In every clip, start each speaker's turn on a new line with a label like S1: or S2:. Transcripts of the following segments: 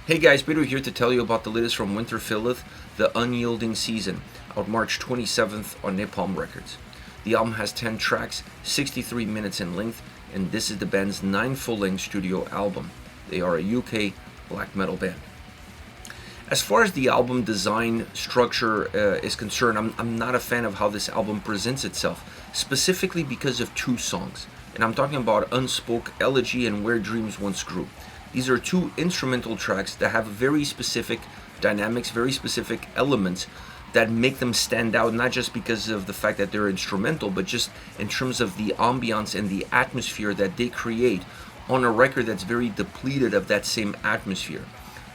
S1: Hey guys, Peter here to tell you about the latest from Winterfylleth, the Unyielding season, out March 27th on Napalm Records. The album has 10 tracks, 63 minutes in length, and this is the band's 9th full-length studio album. They are a UK black metal band. As far as the album design structure is concerned, I'm not a fan of how this album presents itself, specifically because of two songs. And I'm talking about Unspoke, Elegy, and Where Dreams Once Grew. These are two instrumental tracks that have very specific dynamics, very specific elements that make them stand out, not just because of the fact that they're instrumental, but just in terms of the ambiance and the atmosphere that they create on a record that's very depleted of that same atmosphere.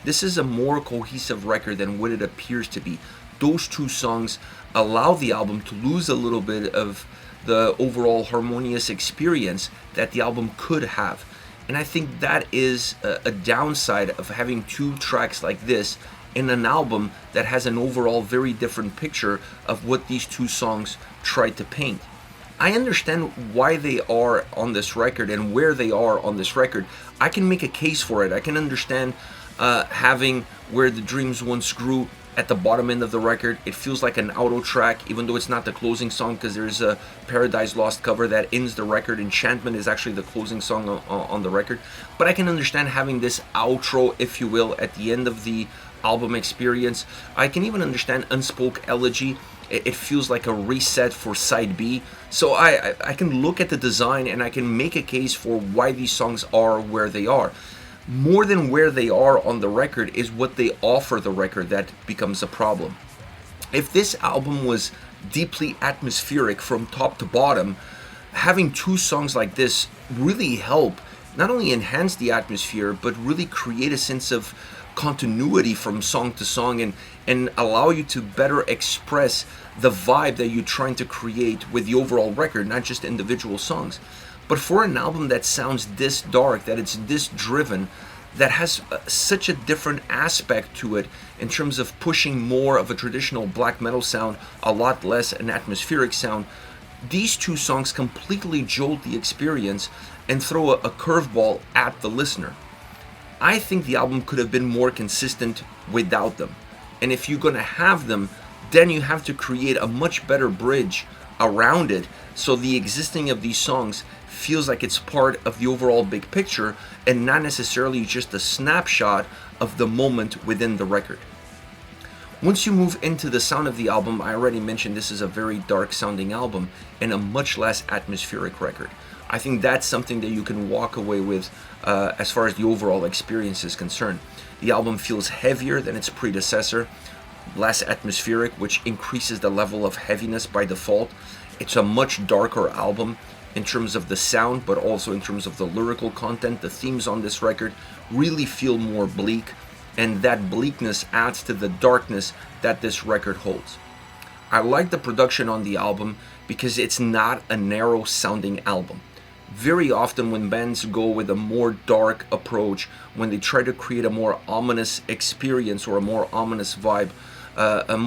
S1: This is a more cohesive record than what it appears to be. Those two songs allow the album to lose a little bit of the overall harmonious experience that the album could have. And I think that is a downside of having two tracks like this in an album that has an overall very different picture of what these two songs tried to paint. I understand why they are on this record and where they are on this record. I can make a case for it. I can understand having Where the Dreams Once Grew at the bottom end of the record. It feels like an outro track, even though it's not the closing song, because there's a Paradise Lost cover that ends the record. Enchantment is actually the closing song on the record. But I can understand having this outro, if you will, at the end of the album experience. I can even understand Unspoke, Elegy. It feels like a reset for side B. So I can look at the design and I can make a case for why these songs are where they are. More than where they are on the record is what they offer the record that becomes a problem. If this album was deeply atmospheric from top to bottom, having two songs like this really help not only enhance the atmosphere, but really create a sense of continuity from song to song and allow you to better express the vibe that you're trying to create with the overall record, not just individual songs. But for an album that sounds this dark, that it's this driven, that has such a different aspect to it in terms of pushing more of a traditional black metal sound, a lot less an atmospheric sound, these two songs completely jolt the experience and throw a curveball at the listener. I think the album could have been more consistent without them. And if you're going to have them, then you have to create a much better bridge around it, so the existing of these songs feels like it's part of the overall big picture and not necessarily just a snapshot of the moment within the record. Once you move into the sound of the album, I already mentioned this is a very dark sounding album and a much less atmospheric record. I think that's something that you can walk away with as far as the overall experience is concerned. The album feels heavier than its predecessor, less atmospheric, which increases the level of heaviness by default. It's a much darker album in terms of the sound, but also in terms of the lyrical content. The themes on this record really feel more bleak, and that bleakness adds to the darkness that this record holds. I like the production on the album because it's not a narrow sounding album. Very often when bands go with a more dark approach, when they try to create a more ominous experience or a more ominous vibe, a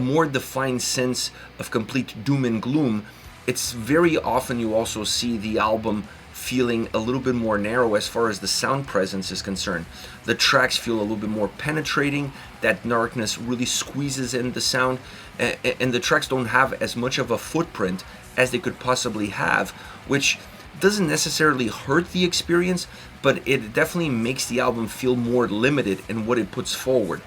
S1: more defined sense of complete doom and gloom, it's very often you also see the album feeling a little bit more narrow as far as the sound presence is concerned. The tracks feel a little bit more penetrating, that darkness really squeezes in the sound, and the tracks don't have as much of a footprint as they could possibly have, which doesn't necessarily hurt the experience, but it definitely makes the album feel more limited in what it puts forward.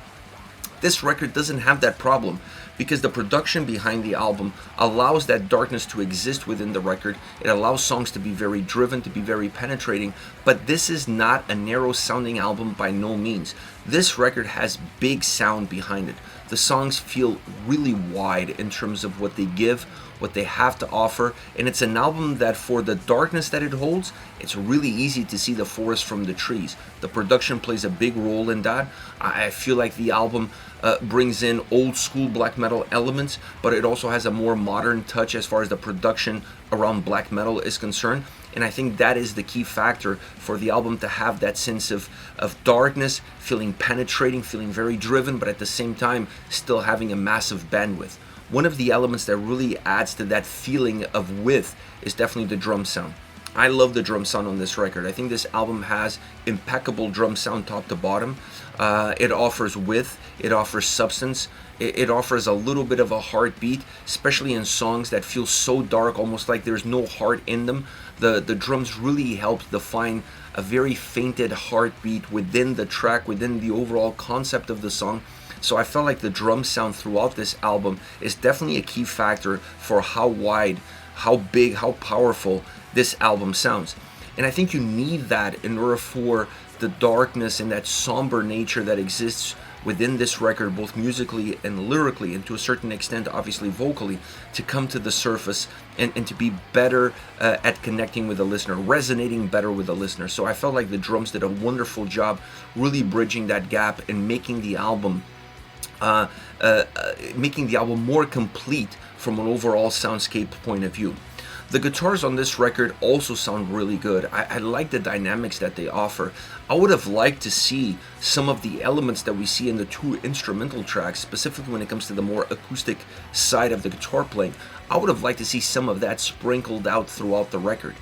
S1: This record doesn't have that problem because the production behind the album allows that darkness to exist within the record. It allows songs to be very driven, to be very penetrating, but this is not a narrow sounding album by no means. This record has big sound behind it. The songs feel really wide in terms of what they give, what they have to offer, and it's an album that for the darkness that it holds, it's really easy to see the forest from the trees. The production plays a big role in that. I feel like the album brings in old school black metal elements, but it also has a more modern touch as far as the production around black metal is concerned. And I think that is the key factor for the album to have that sense of darkness, feeling penetrating, feeling very driven, but at the same time still having a massive bandwidth. One of the elements that really adds to that feeling of width is definitely the drum sound. I love the drum sound on this record. I think this album has impeccable drum sound top to bottom. It offers width, it offers substance, it offers a little bit of a heartbeat, especially in songs that feel so dark, almost like there's no heart in them. The drums really help define a very fainted heartbeat within the track, within the overall concept of the song. So I felt like the drum sound throughout this album is definitely a key factor for how wide, how big, how powerful this album sounds. And I think you need that in order for the darkness and that somber nature that exists within this record, both musically and lyrically, and to a certain extent, obviously vocally, to come to the surface and to be better at connecting with the listener, resonating better with the listener. So I felt like the drums did a wonderful job really bridging that gap and making the album more complete from an overall soundscape point of view. The guitars on this record also sound really good. I like the dynamics that they offer. I would have liked to see some of the elements that we see in the two instrumental tracks, specifically when it comes to the more acoustic side of the guitar playing. I would have liked to see some of that sprinkled out throughout the record.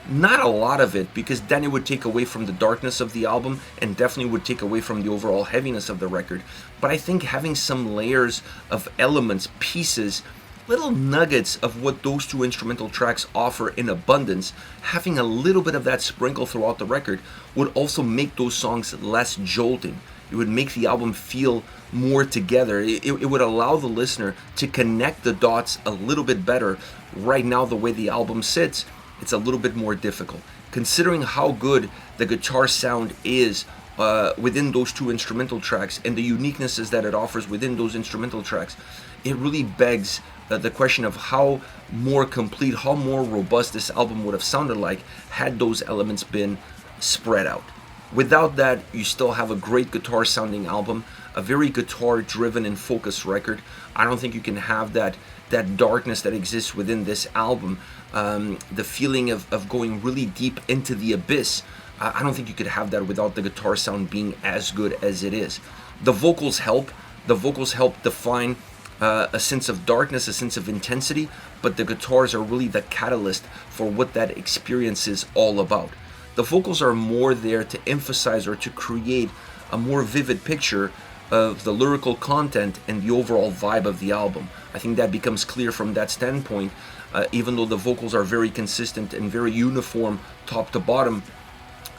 S1: Not a lot of it, because then it would take away from the darkness of the album and definitely would take away from the overall heaviness of the record. But I think having some layers of elements, pieces, little nuggets of what those two instrumental tracks offer in abundance, having a little bit of that sprinkle throughout the record would also make those songs less jolting. It would make the album feel more together. It would allow the listener to connect the dots a little bit better. Right now, the way the album sits, it's a little bit more difficult. Considering how good the guitar sound is within those two instrumental tracks and the uniquenesses that it offers within those instrumental tracks, it really begs the question of how more complete, how more robust this album would have sounded like had those elements been spread out. Without that, you still have a great guitar sounding album, a very guitar driven and focused record. I don't think you can have that darkness that exists within this album, the feeling of going really deep into the abyss. I don't think you could have that without the guitar sound being as good as it is. The vocals help. The vocals help define a sense of darkness, a sense of intensity, but the guitars are really the catalyst for what that experience is all about. The vocals are more there to emphasize or to create a more vivid picture of the lyrical content and the overall vibe of the album. I think that becomes clear from that standpoint. Even though the vocals are very consistent and very uniform top to bottom,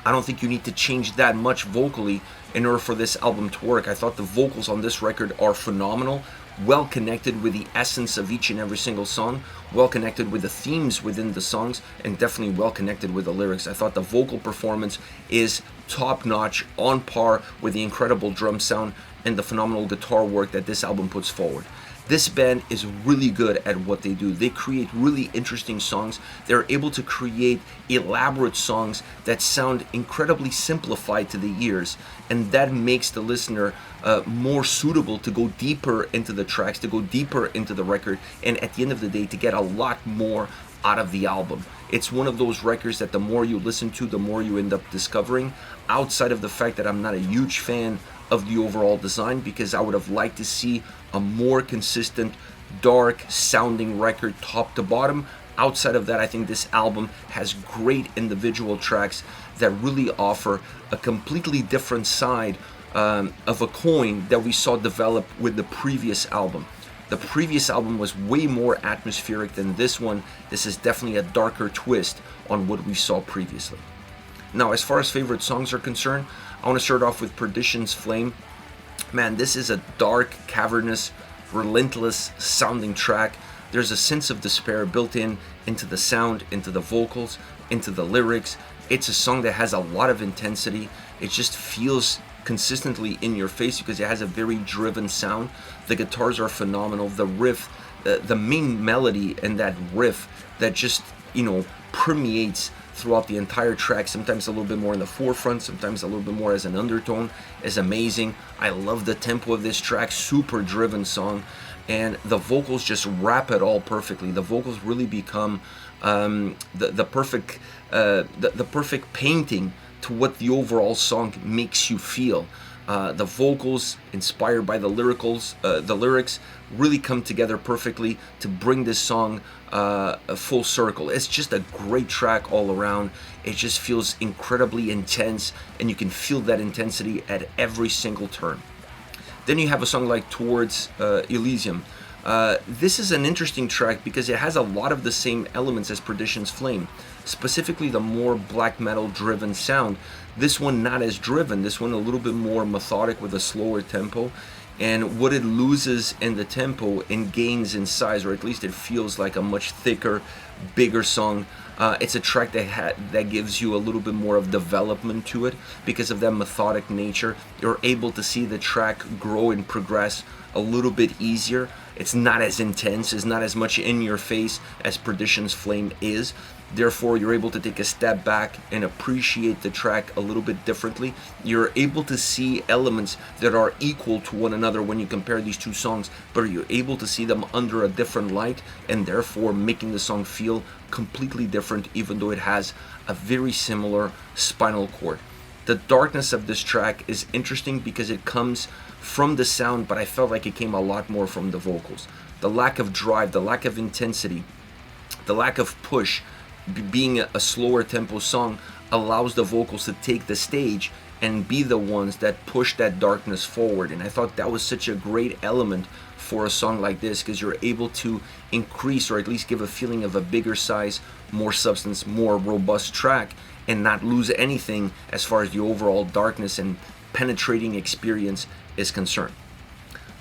S1: I don't think you need to change that much vocally in order for this album to work. I thought the vocals on this record are phenomenal, well connected with the essence of each and every single song, well connected with the themes within the songs, and definitely well connected with the lyrics. I thought the vocal performance is top notch, on par with the incredible drum sound and the phenomenal guitar work that this album puts forward. This band is really good at what they do. They create really interesting songs. They're able to create elaborate songs that sound incredibly simplified to the ears, and that makes the listener more suitable to go deeper into the tracks, to go deeper into the record, and at the end of the day, to get a lot more out of the album. It's one of those records that the more you listen to, the more you end up discovering, outside of the fact that I'm not a huge fan of the overall design, because I would have liked to see a more consistent, dark sounding record top to bottom. Outside of that, I think this album has great individual tracks that really offer a completely different side of a coin that we saw develop with the previous album. The previous album was way more atmospheric than this one. This is definitely a darker twist on what we saw previously. Now, as far as favorite songs are concerned, I want to start off with Perdition's Flame. Man, this is a dark, cavernous, relentless sounding track. There's a sense of despair built into the sound, into the vocals, into the lyrics. It's a song that has a lot of intensity. It just feels consistently in your face because it has a very driven sound. The guitars are phenomenal. The riff, the main melody and that riff that just, permeates throughout the entire track, sometimes a little bit more in the forefront, sometimes a little bit more as an undertone, is amazing. I love the tempo of this track, super driven song, and the vocals just wrap it all perfectly. The vocals really become the perfect painting to what the overall song makes you feel. The vocals, inspired by the lyrics, really come together perfectly to bring this song a full circle. It's just a great track all around. It just feels incredibly intense, and you can feel that intensity at every single turn. Then you have a song like Towards Elysium. This is an interesting track because it has a lot of the same elements as Perdition's Flame, specifically the more black metal driven sound. This one not as driven, this one a little bit more methodic with a slower tempo, and what it loses in the tempo and gains in size, or at least it feels like a much thicker, bigger song. It's a track that gives you a little bit more of development to it because of that methodic nature. You're able to see the track grow and progress a little bit easier. It's not as intense, it's not as much in your face as Perdition's Flame is. Therefore, you're able to take a step back and appreciate the track a little bit differently. You're able to see elements that are equal to one another when you compare these two songs, but you're able to see them under a different light, and therefore making the song feel completely different, even though it has a very similar spinal cord. The darkness of this track is interesting because it comes from the sound, but I felt like it came a lot more from the vocals. The lack of drive, the lack of intensity, the lack of push, being a slower tempo song allows the vocals to take the stage and be the ones that push that darkness forward. And I thought that was such a great element for a song like this, because you're able to increase, or at least give a feeling of a bigger size, more substance, more robust track, and not lose anything as far as the overall darkness and penetrating experience is concerned.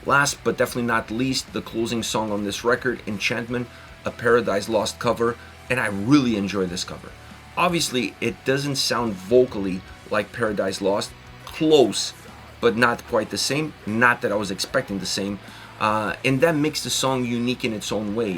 S1: Last but definitely not least, the closing song on this record, Enchantment, a Paradise Lost cover, and I really enjoy this cover. Obviously, it doesn't sound vocally like Paradise Lost, close, but not quite the same. Not that I was expecting the same, and that makes the song unique in its own way.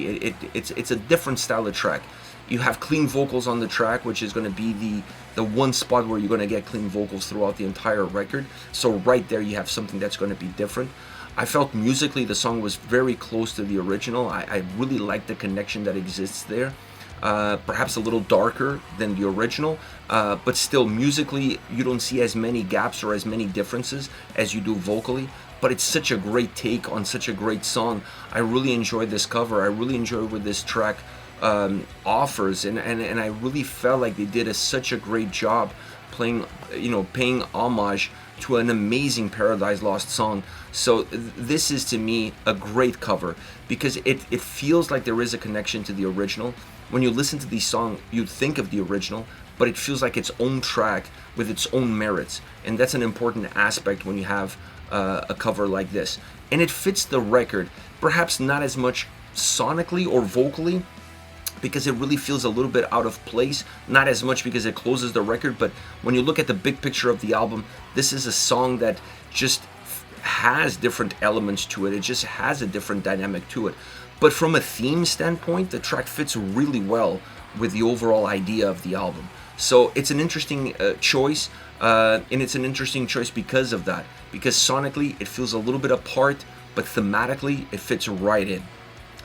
S1: It's a different style of track. You have clean vocals on the track, which is going to be the one spot where you're going to get clean vocals throughout the entire record. So right there, you have something that's going to be different. I felt musically the song was very close to the original. I really like the connection that exists there. Perhaps a little darker than the original, but still musically you don't see as many gaps or as many differences as you do vocally. But it's such a great take on such a great song. I really enjoyed this cover. I really enjoyed what this track offers, and I really felt like they did such a great job paying homage to an amazing Paradise Lost song. So this is to me a great cover because it feels like there is a connection to the original. When you listen to the song, you think of the original, but it feels like its own track with its own merits, and that's an important aspect when you have a cover like this. And it fits the record, perhaps not as much sonically or vocally, because it really feels a little bit out of place, not as much because it closes the record, but when you look at the big picture of the album, this is a song that just has different elements to it. It just has a different dynamic to it. But from a theme standpoint, the track fits really well with the overall idea of the album. So it's an interesting choice, and it's an interesting choice because of that. Because sonically, it feels a little bit apart, but thematically, it fits right in.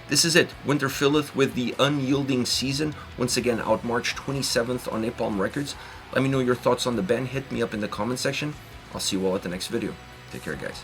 S1: This is it, Winterfylleth with the Unyielding Season, once again out March 27th on Napalm Records. Let me know your thoughts on the band, hit me up in the comment section. I'll see you all at the next video. Take care, guys.